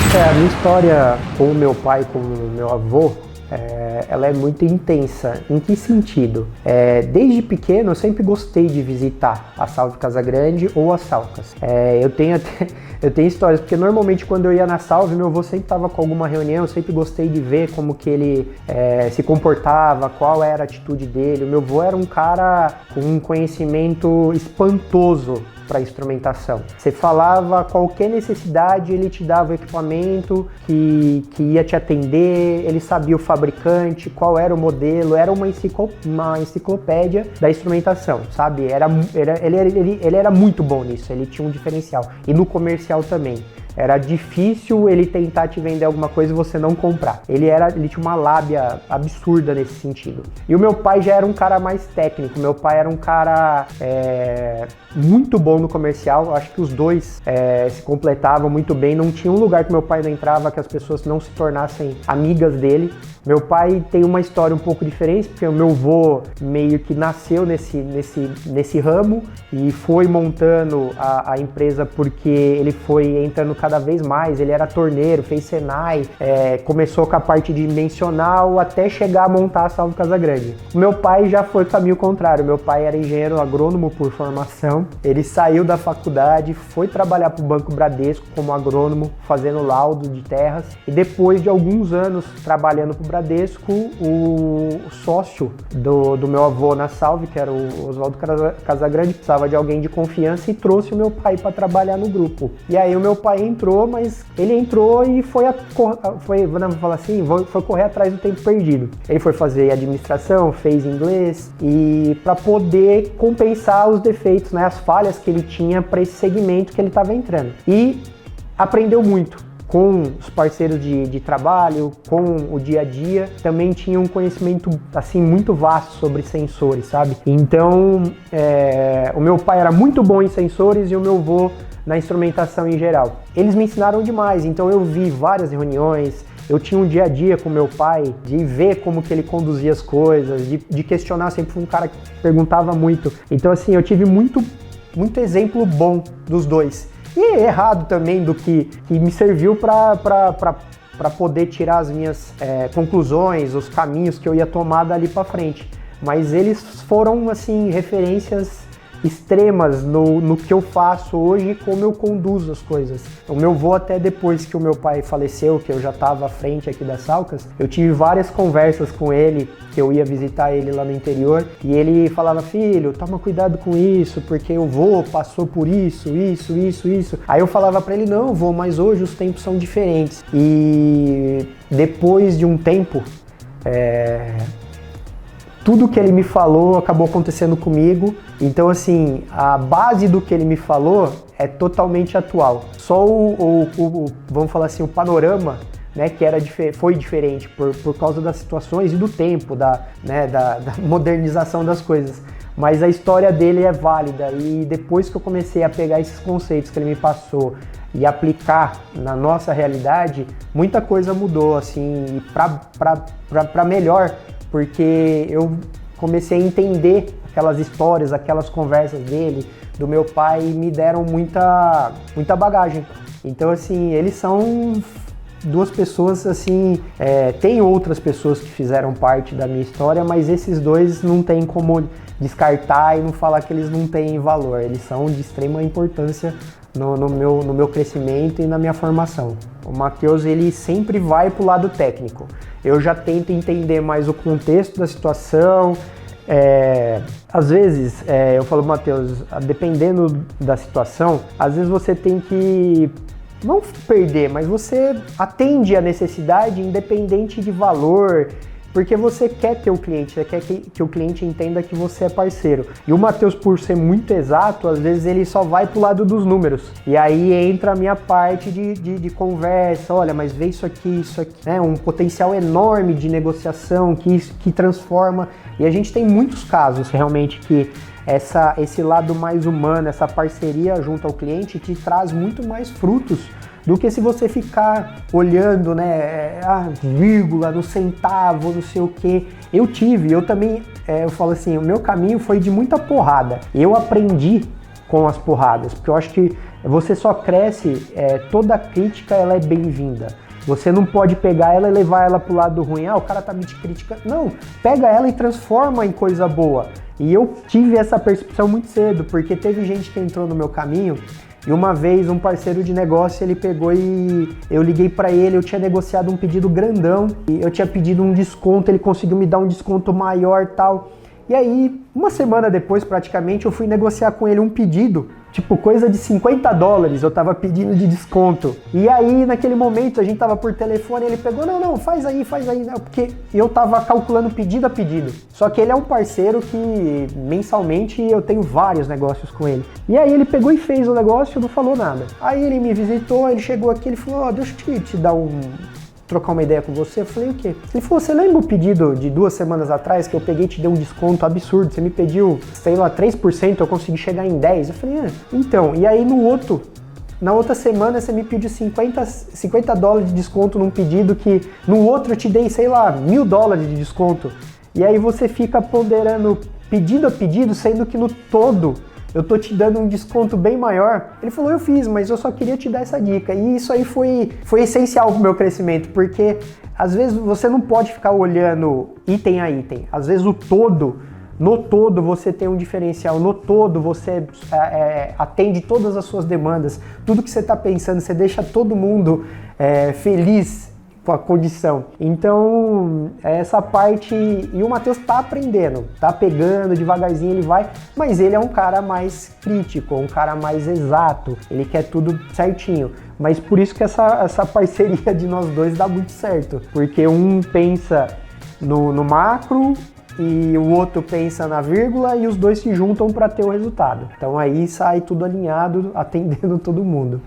A minha história com o meu pai, com o meu avô, ela é muito intensa. Em que sentido? Desde pequeno eu sempre gostei de visitar a Salve Casa Grande ou as Salcas. Eu tenho histórias, porque normalmente quando eu ia na Salve, meu avô sempre estava com alguma reunião, eu sempre gostei de ver como que ele se comportava, qual era a atitude dele. O meu avô era um cara com um conhecimento espantoso para instrumentação. Você falava qualquer necessidade, ele te dava o equipamento que ia te atender, ele sabia o fabricante, qual era o modelo, era uma enciclopédia da instrumentação, sabe? Ele era muito bom nisso, ele tinha um diferencial. E no comercial também. Era difícil ele tentar te vender alguma coisa e você não comprar. Ele tinha uma lábia absurda nesse sentido. E o meu pai já era um cara mais técnico. Meu pai era um cara muito bom no comercial. Eu acho que os dois se completavam muito bem. Não tinha um lugar que meu pai não entrava que as pessoas não se tornassem amigas dele. Meu pai tem uma história um pouco diferente, porque o meu avô meio que nasceu nesse ramo e foi montando a empresa porque ele foi entrando cada vez mais. Ele era torneiro, fez Senai, começou com a parte dimensional até chegar a montar a Salve Casa Grande. O meu pai já foi caminho contrário. Meu pai era engenheiro agrônomo por formação. Ele saiu da faculdade, foi trabalhar para o Banco Bradesco como agrônomo, fazendo laudo de terras. E depois de alguns anos trabalhando para o Bradesco, o sócio do meu avô na Salve, que era o Oswaldo Casagrande, precisava de alguém de confiança e trouxe o meu pai para trabalhar no grupo. E aí o meu pai entrou, mas ele entrou e foi correr atrás do tempo perdido. Ele foi fazer administração, fez inglês e para poder compensar os defeitos, né, as falhas que ele tinha para esse segmento que ele estava entrando. E aprendeu muito com os parceiros de trabalho, com o dia a dia. Também tinha um conhecimento assim muito vasto sobre sensores, sabe? Então, o meu pai era muito bom em sensores e o meu avô na instrumentação em geral. Eles me ensinaram demais, então eu vi várias reuniões, eu tinha um dia a dia com meu pai, de ver como que ele conduzia as coisas, de questionar, sempre fui um cara que perguntava muito. Então assim, eu tive muito exemplo bom dos dois. E errado também do que me serviu para poder tirar as minhas conclusões, os caminhos que eu ia tomar dali para frente. Mas eles foram assim referências extremas no que eu faço hoje e como eu conduzo as coisas. O meu avô, até depois que o meu pai faleceu, que eu já estava à frente aqui das Salcas, eu tive várias conversas com ele, que eu ia visitar ele lá no interior, e ele falava: filho, toma cuidado com isso, porque o vô passou por isso. Aí eu falava para ele: não, vô, mas hoje os tempos são diferentes. E depois de um tempo, tudo que ele me falou acabou acontecendo comigo. Então, assim, a base do que ele me falou é totalmente atual. Só vamos falar assim, o panorama, né, que foi diferente por causa das situações e do tempo, da modernização das coisas. Mas a história dele é válida, e depois que eu comecei a pegar esses conceitos que ele me passou e aplicar na nossa realidade, muita coisa mudou, assim, para melhor, porque eu comecei a entender aquelas histórias, aquelas conversas dele, do meu pai, e me deram muita bagagem. Então, assim, eles são duas pessoas, assim, tem outras pessoas que fizeram parte da minha história, mas esses dois não tem como descartar e não falar que eles não têm valor. Eles são de extrema importância no meu crescimento e na minha formação. O Matheus, ele sempre vai pro lado técnico. Eu já tento entender mais o contexto da situação. Às vezes, eu falo: Matheus, dependendo da situação, às vezes você tem que não perder, mas você atende a necessidade independente de valor, porque você quer ter o cliente, você quer que o cliente entenda que você é parceiro. E o Matheus, por ser muito exato, às vezes ele só vai pro lado dos números. E aí entra a minha parte de conversa: olha, mas vê isso aqui, né? Um potencial enorme de negociação que transforma. E a gente tem muitos casos realmente que esse lado mais humano, essa parceria junto ao cliente, te traz muito mais frutos do que se você ficar olhando, né, vírgula, no centavo, não sei o quê. Eu também, eu falo assim, o meu caminho foi de muita porrada. Eu aprendi com as porradas, porque eu acho que você só cresce, toda crítica ela é bem-vinda. Você não pode pegar ela e levar ela pro lado ruim. O cara tá me criticando. Não, pega ela e transforma em coisa boa. E eu tive essa percepção muito cedo, porque teve gente que entrou no meu caminho e uma vez um parceiro de negócio, ele pegou e eu liguei para ele, eu tinha negociado um pedido grandão e eu tinha pedido um desconto, ele conseguiu me dar um desconto maior e tal. E aí, uma semana depois, praticamente, eu fui negociar com ele um pedido, tipo, coisa de $50 eu tava pedindo de desconto. E aí, naquele momento, a gente tava por telefone, ele pegou, não, faz aí, porque eu tava calculando pedido a pedido. Só que ele é um parceiro que, mensalmente, eu tenho vários negócios com ele. E aí, ele pegou e fez o negócio e não falou nada. Aí, ele me visitou, ele chegou aqui, ele falou, deixa eu te dar trocar uma ideia com você. Eu falei, o quê? Ele falou, você lembra o pedido de 2 semanas atrás que eu peguei e te dei um desconto absurdo? Você me pediu, sei lá, 3%, eu consegui chegar em 10%. Eu falei, então, e aí na outra semana você me pediu $50 de desconto num pedido que no outro eu te dei, sei lá, $1.000 de desconto. E aí você fica ponderando pedido a pedido, sendo que no todo eu tô te dando um desconto bem maior. Ele falou, eu fiz, mas eu só queria te dar essa dica. E isso aí foi essencial pro meu crescimento, porque às vezes você não pode ficar olhando item a item. Às vezes no todo você tem um diferencial, no todo você atende todas as suas demandas, tudo que você tá pensando, você deixa todo mundo feliz com a condição. Então, essa parte, e o Matheus tá aprendendo, tá pegando devagarzinho, ele vai, mas ele é um cara mais crítico, um cara mais exato, ele quer tudo certinho. Mas por isso que essa parceria de nós dois dá muito certo, porque um pensa no macro e o outro pensa na vírgula e os dois se juntam para ter o resultado. Então aí sai tudo alinhado, atendendo todo mundo.